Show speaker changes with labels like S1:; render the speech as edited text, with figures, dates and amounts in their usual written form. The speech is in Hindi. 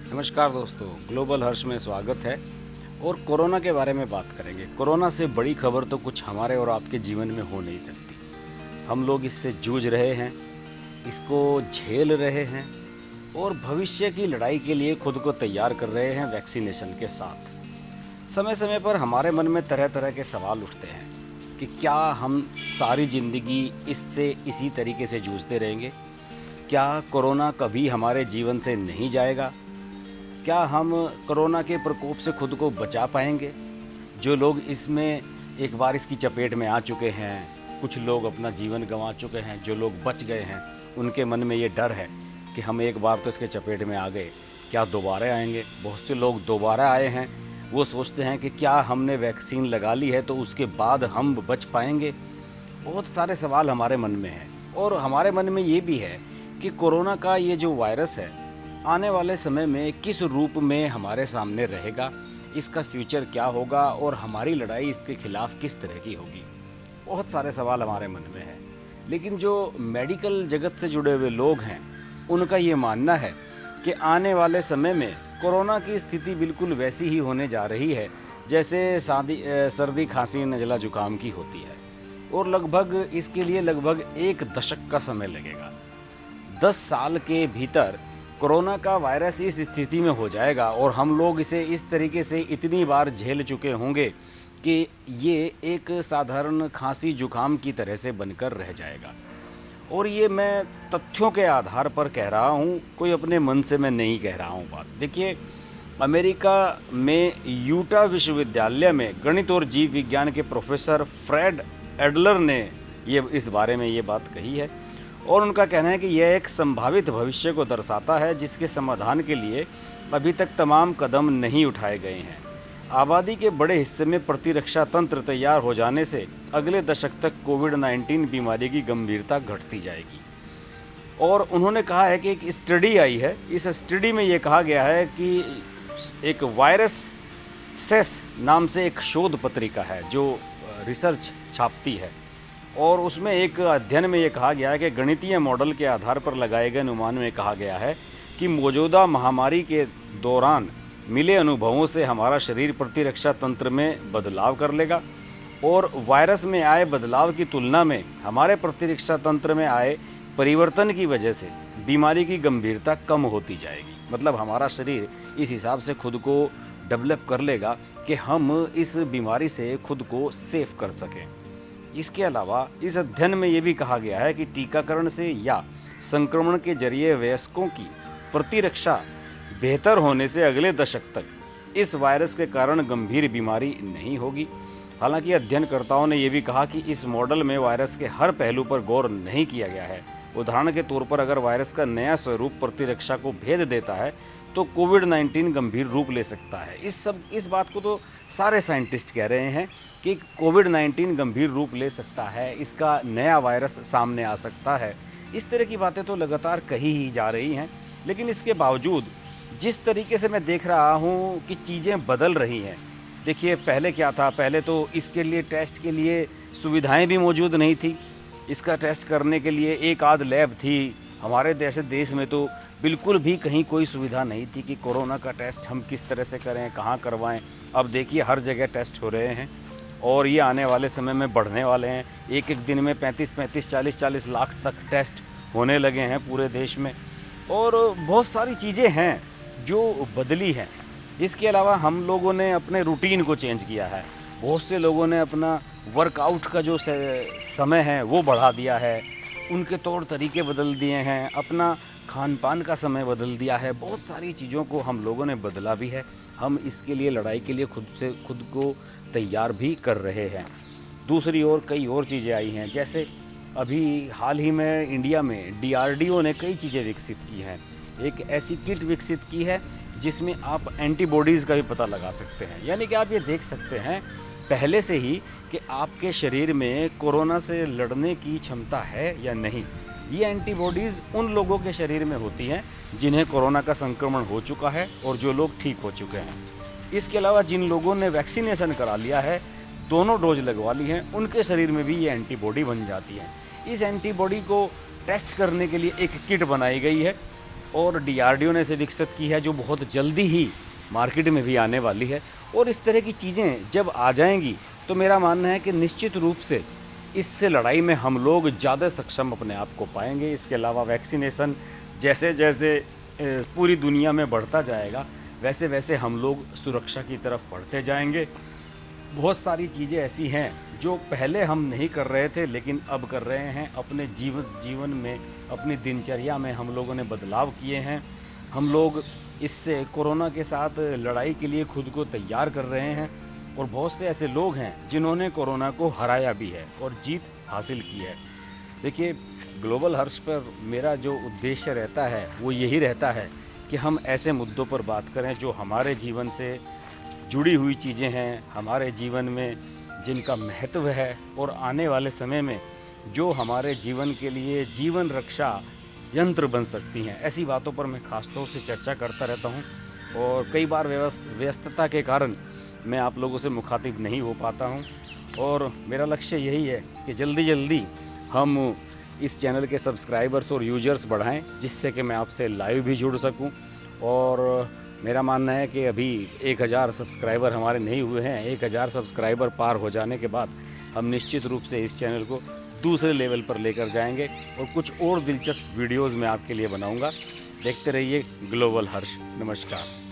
S1: नमस्कार दोस्तों, ग्लोबल हर्ष में स्वागत है। और कोरोना के बारे में बात करेंगे। कोरोना से बड़ी खबर तो कुछ हमारे और आपके जीवन में हो नहीं सकती। हम लोग इससे जूझ रहे हैं, इसको झेल रहे हैं और भविष्य की लड़ाई के लिए खुद को तैयार कर रहे हैं वैक्सीनेशन के साथ। समय समय पर हमारे मन में तरह तरह के सवाल उठते हैं कि क्या हम सारी ज़िंदगी इससे इसी तरीके से जूझते रहेंगे? क्या कोरोना कभी हमारे जीवन से नहीं जाएगा? क्या हम कोरोना के प्रकोप से खुद को बचा पाएंगे? जो लोग इसमें एक बार इसकी चपेट में आ चुके हैं, कुछ लोग अपना जीवन गंवा चुके हैं, जो लोग बच गए हैं, उनके मन में ये डर है कि हम एक बार तो इसके चपेट में आ गए, क्या दोबारा आएंगे? बहुत से लोग दोबारा आए हैं, वो सोचते हैं कि क्या हमने वैक्सीन लगा ली है तो उसके बाद हम बच पाएंगे? बहुत सारे सवाल हमारे मन में हैं। और हमारे मन में ये भी है कि कोरोना का ये जो वायरस है आने वाले समय में किस रूप में हमारे सामने रहेगा, इसका फ्यूचर क्या होगा और हमारी लड़ाई इसके खिलाफ किस तरह की होगी। बहुत सारे सवाल हमारे मन में हैं। लेकिन जो मेडिकल जगत से जुड़े हुए लोग हैं उनका ये मानना है कि आने वाले समय में कोरोना की स्थिति बिल्कुल वैसी ही होने जा रही है जैसे सर्दी खांसी नज़ला जुकाम की होती है। और लगभग इसके लिए लगभग 1 दशक का समय लगेगा। 10 साल के भीतर कोरोना का वायरस इस स्थिति में हो जाएगा और हम लोग इसे इस तरीके से इतनी बार झेल चुके होंगे कि ये एक साधारण खांसी जुकाम की तरह से बनकर रह जाएगा। और ये मैं तथ्यों के आधार पर कह रहा हूँ, कोई अपने मन से मैं नहीं कह रहा हूँ बात। देखिए, अमेरिका में यूटा विश्वविद्यालय में गणित और जीव विज्ञान के प्रोफेसर फ्रेड एडलर ने ये इस बारे में ये बात कही है। और उनका कहना है कि यह एक संभावित भविष्य को दर्शाता है जिसके समाधान के लिए अभी तक तमाम कदम नहीं उठाए गए हैं। आबादी के बड़े हिस्से में प्रतिरक्षा तंत्र तैयार हो जाने से अगले दशक तक कोविड-19 बीमारी की गंभीरता घटती जाएगी। और उन्होंने कहा है कि एक स्टडी आई है, इस स्टडी में ये कहा गया है कि एक वायरस सेस नाम से एक शोध पत्रिका है जो रिसर्च छापती है। और उसमें एक अध्ययन में ये कहा गया है कि गणितीय मॉडल के आधार पर लगाए गए अनुमान में कहा गया है कि मौजूदा महामारी के दौरान मिले अनुभवों से हमारा शरीर प्रतिरक्षा तंत्र में बदलाव कर लेगा और वायरस में आए बदलाव की तुलना में हमारे प्रतिरक्षा तंत्र में आए परिवर्तन की वजह से बीमारी की गंभीरता कम होती जाएगी। मतलब हमारा शरीर इस हिसाब से खुद को डेवलप कर लेगा कि हम इस बीमारी से खुद को सेफ कर सकें। इसके अलावा इस अध्ययन में ये भी कहा गया है कि टीकाकरण से या संक्रमण के जरिए वयस्कों की प्रतिरक्षा बेहतर होने से अगले दशक तक इस वायरस के कारण गंभीर बीमारी नहीं होगी। हालांकि अध्ययनकर्ताओं ने यह भी कहा कि इस मॉडल में वायरस के हर पहलू पर गौर नहीं किया गया है। उदाहरण के तौर पर अगर वायरस का नया स्वरूप प्रतिरक्षा को भेद देता है तो कोविड-19 गंभीर रूप ले सकता है। इस बात को तो सारे साइंटिस्ट कह रहे हैं कि कोविड-19 गंभीर रूप ले सकता है, इसका नया वायरस सामने आ सकता है। इस तरह की बातें तो लगातार कही ही जा रही हैं। लेकिन इसके बावजूद जिस तरीके से मैं देख रहा हूँ कि चीज़ें बदल रही हैं। देखिए, पहले क्या था, पहले तो इसके लिए टेस्ट के लिए सुविधाएं भी मौजूद नहीं थी। इसका टेस्ट करने के लिए एक आध लैब थी। हमारे जैसे देश में तो बिल्कुल भी कहीं कोई सुविधा नहीं थी कि कोरोना का टेस्ट हम किस तरह से करें, कहाँ करवाएं। अब देखिए हर जगह टेस्ट हो रहे हैं और ये आने वाले समय में बढ़ने वाले हैं। एक एक दिन में 35-35, 40-40 लाख तक टेस्ट होने लगे हैं पूरे देश में। और बहुत सारी चीज़ें हैं जो बदली हैं। इसके अलावा हम लोगों ने अपने रूटीन को चेंज किया है। बहुत से लोगों ने अपना वर्कआउट का जो समय है वो बढ़ा दिया है, उनके तौर तरीके बदल दिए हैं, अपना खान पान का समय बदल दिया है। बहुत सारी चीज़ों को हम लोगों ने बदला भी है। हम इसके लिए लड़ाई के लिए खुद को तैयार भी कर रहे हैं। दूसरी ओर कई और चीज़ें आई हैं, जैसे अभी हाल ही में इंडिया में DRDO ने कई चीज़ें विकसित की हैं। एक ऐसी किट विकसित की है जिसमें आप एंटीबॉडीज़ का भी पता लगा सकते हैं। यानी कि आप ये देख सकते हैं पहले से ही कि आपके शरीर में कोरोना से लड़ने की क्षमता है या नहीं। ये एंटीबॉडीज़ उन लोगों के शरीर में होती हैं जिन्हें कोरोना का संक्रमण हो चुका है और जो लोग ठीक हो चुके हैं। इसके अलावा जिन लोगों ने वैक्सीनेशन करा लिया है, दोनों डोज लगवा ली हैं, उनके शरीर में भी ये एंटीबॉडी बन जाती है। इस एंटीबॉडी को टेस्ट करने के लिए एक किट बनाई गई है और डीआरडीओ ने इसे विकसित की है, जो बहुत जल्दी ही मार्केट में भी आने वाली है। और इस तरह की चीज़ें जब आ जाएंगी तो मेरा मानना है कि निश्चित रूप से इससे लड़ाई में हम लोग ज़्यादा सक्षम अपने आप को पाएंगे। इसके अलावा वैक्सीनेशन जैसे जैसे पूरी दुनिया में बढ़ता जाएगा, वैसे वैसे हम लोग सुरक्षा की तरफ बढ़ते जाएंगे। बहुत सारी चीज़ें ऐसी हैं जो पहले हम नहीं कर रहे थे लेकिन अब कर रहे हैं। अपने जीवन में, अपनी दिनचर्या में हम लोगों ने बदलाव किए हैं। हम लोग इससे कोरोना के साथ लड़ाई के लिए खुद को तैयार कर रहे हैं। और बहुत से ऐसे लोग हैं जिन्होंने कोरोना को हराया भी है और जीत हासिल की है। देखिए, ग्लोबल हर्ष पर मेरा जो उद्देश्य रहता है वो यही रहता है कि हम ऐसे मुद्दों पर बात करें जो हमारे जीवन से जुड़ी हुई चीज़ें हैं, हमारे जीवन में जिनका महत्व है और आने वाले समय में जो हमारे जीवन के लिए जीवन रक्षा यंत्र बन सकती हैं। ऐसी बातों पर मैं ख़ास तौर से चर्चा करता रहता हूं। और कई बार व्यस्तता के कारण मैं आप लोगों से मुखातिब नहीं हो पाता हूं। और मेरा लक्ष्य यही है कि जल्दी जल्दी हम इस चैनल के सब्सक्राइबर्स और यूजर्स बढ़ाएं, जिससे कि मैं आपसे लाइव भी जुड़ सकूं। और मेरा मानना है कि अभी 1000 सब्सक्राइबर हमारे नहीं हुए हैं। 1000 सब्सक्राइबर पार हो जाने के बाद हम निश्चित रूप से इस चैनल को दूसरे लेवल पर लेकर जाएंगे और कुछ और दिलचस्प वीडियोज़ मैं आपके लिए बनाऊंगा। देखते रहिए ग्लोबल हर्ष। नमस्कार।